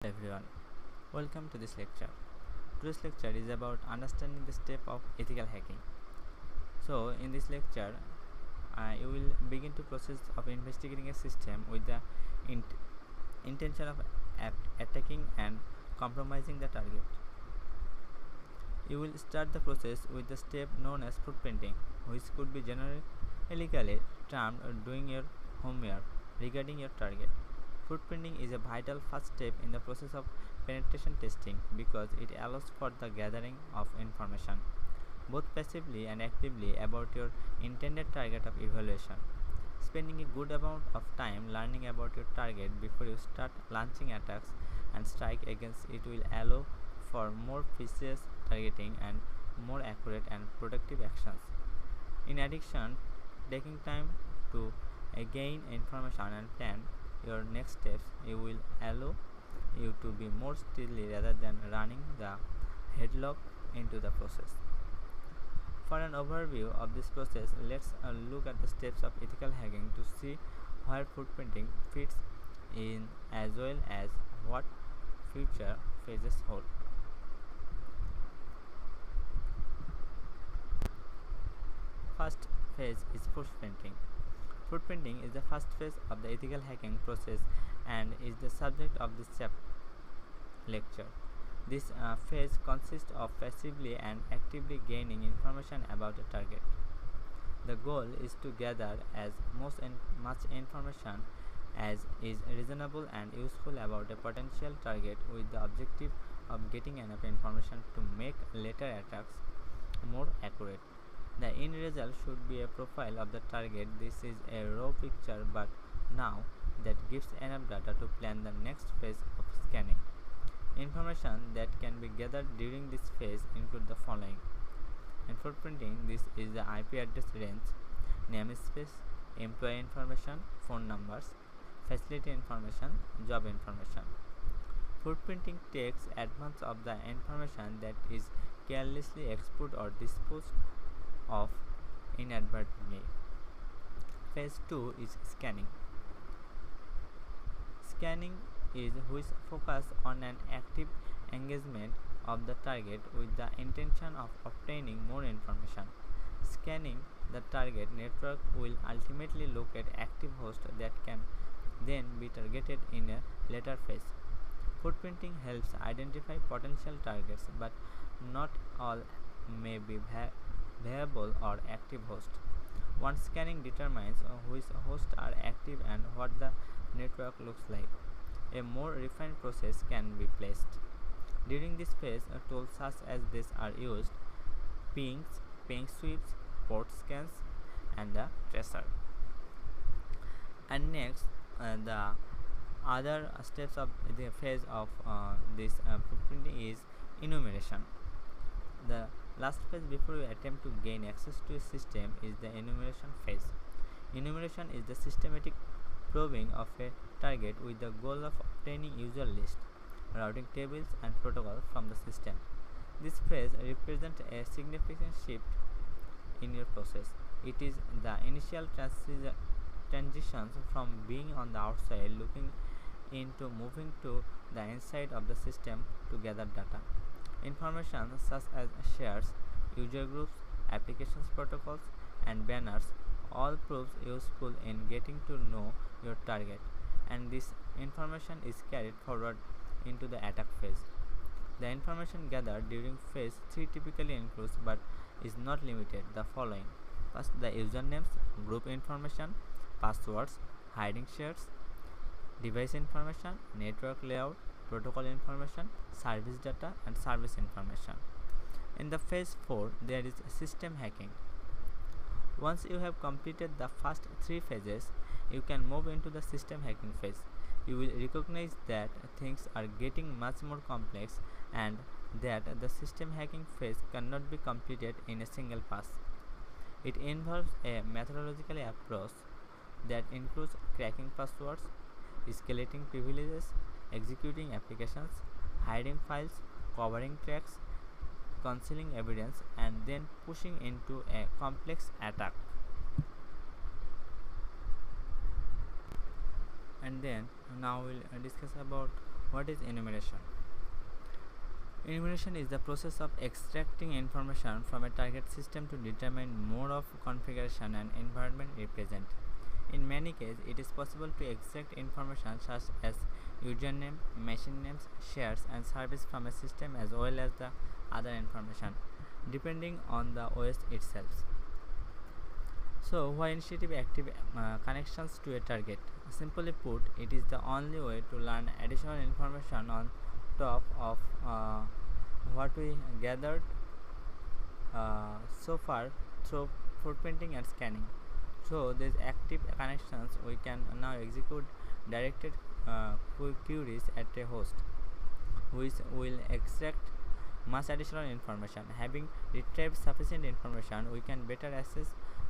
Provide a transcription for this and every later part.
Everyone, welcome to this lecture. Today's lecture is about understanding the step of ethical hacking. So, in this lecture, you will begin to process of investigating a system with the int- intention of attacking and compromising the target. You will start the process with the step known as footprinting, which could be generally termed doing your homework regarding your target. Footprinting is a vital first step in the process of penetration testing because it allows for the gathering of information, both passively and actively, about your intended target of evaluation. Spending a good amount of time learning about your target before you start launching attacks and strike against it will allow for more precise targeting and more accurate and productive actions. In addition, taking time to gain information and plan your next steps will allow you to be more steadily rather than running the headlock into the process. For an overview of this process, let's look at the steps of ethical hacking to see where footprinting fits in as well as what future phases hold. First phase is footprinting. Footprinting is the first phase of the ethical hacking process and is the subject of this lecture. This phase consists of passively and actively gaining information about a target. The goal is to gather as much information as is reasonable and useful about a potential target with the objective of getting enough information to make later attacks more accurate. The end result should be a profile of the target. This is a raw picture, but now that gives enough data to plan the next phase of scanning. Information that can be gathered during this phase include the following. In footprinting, this is the IP address range, namespace, employee information, phone numbers, facility information, job information. Footprinting takes advantage of the information that is carelessly exposed or disposed of inadvertently. Phase 2 is scanning. Scanning is which focus on an active engagement of the target with the intention of obtaining more information. Scanning the target network will ultimately locate active hosts that can then be targeted in a later phase. Footprinting helps identify potential targets, but not all may be viable or active hosts. Once scanning determines which hosts are active and what the network looks like, a more refined process can be placed. During this phase, tools such as this are used: pings, ping sweeps, port scans, and the tracer. And next, the other steps of the phase of this footprinting is enumeration. The last phase before you attempt to gain access to a system is the enumeration phase. Enumeration is the systematic probing of a target with the goal of obtaining user lists, routing tables, and protocols from the system. This phase represents a significant shift in your process. It is the initial transitions from being on the outside looking into moving to the inside of the system to gather data. Information such as shares, user groups, applications protocols, and banners all proves useful in getting to know your target, and this information is carried forward into the attack phase. The information gathered during phase 3 typically includes, but is not limited, the following. First, the usernames, group information, passwords, hiding shares, device information, network layout, protocol information, service data, and service information. In the phase 4, there is system hacking. Once you have completed the first 3 phases, you can move into the system hacking phase. You will recognize that things are getting much more complex and that the system hacking phase cannot be completed in a single pass. It involves a methodological approach that includes cracking passwords, escalating privileges, executing applications, hiding files, covering tracks, concealing evidence, and then pushing into a complex attack. And then now we'll discuss about What is enumeration? Enumeration is the process of extracting information from a target system to determine mode of configuration and environment represent. In many cases, it is possible to extract information such as username, machine names, shares, and service from a system as well as the other information, depending on the OS itself. So, why initiative active connections to a target? Simply put, it is the only way to learn additional information on top of what we gathered so far through footprinting and scanning. So, these active connections we can now execute directed queries at a host, which will extract much additional information. Having retrieved sufficient information, we can better assess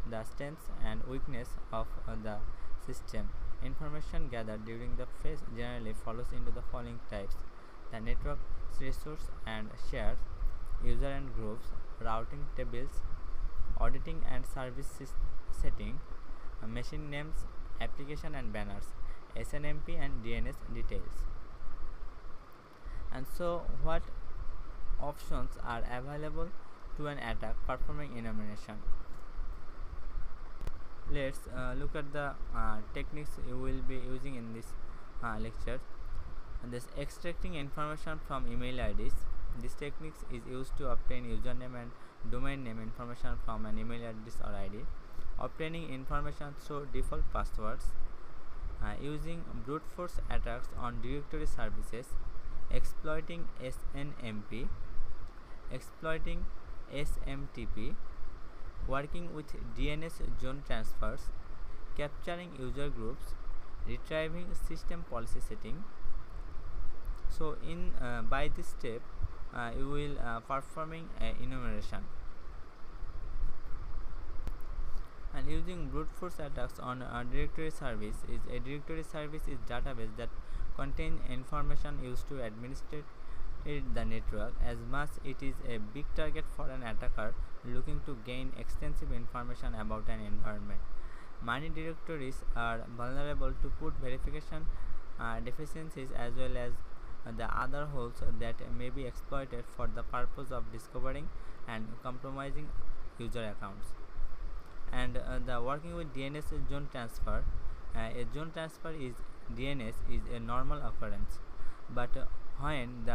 the strengths and weakness of the system. Information gathered during the phase generally follows into the following types: the network resource and shares, user and groups, routing tables, auditing and service setting, machine names, application and banners, SNMP and DNS details. And so, what options are available to an attack performing enumeration? Let's look at the techniques you will be using in this lecture. And this extracting information from email IDs. This technique is used to obtain username and domain name information from an email address or ID. Obtaining information through default passwords. Using brute force attacks on directory services. Exploiting SNMP. Exploiting SMTP. Working with DNS zone transfers, capturing user groups, retrieving system policy setting. So, in by this step, you will performing enumeration. And using brute force attacks on a directory service is a directory service is database that contain information used to administrate the network. As much it is a big target for an attacker looking to gain extensive information about an environment. Many directories are vulnerable to put verification deficiencies as well as the other holes that may be exploited for the purpose of discovering and compromising user accounts. And the working with DNS zone transfer, a zone transfer is DNS is a normal occurrence, but when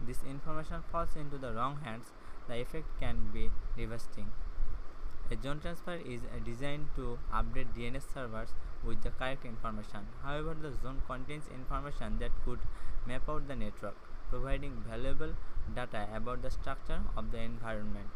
this information falls into the wrong hands, the effect can be devastating. A zone transfer is designed to update DNS servers with the correct information. However, the zone contains information that could map out the network, providing valuable data about the structure of the environment.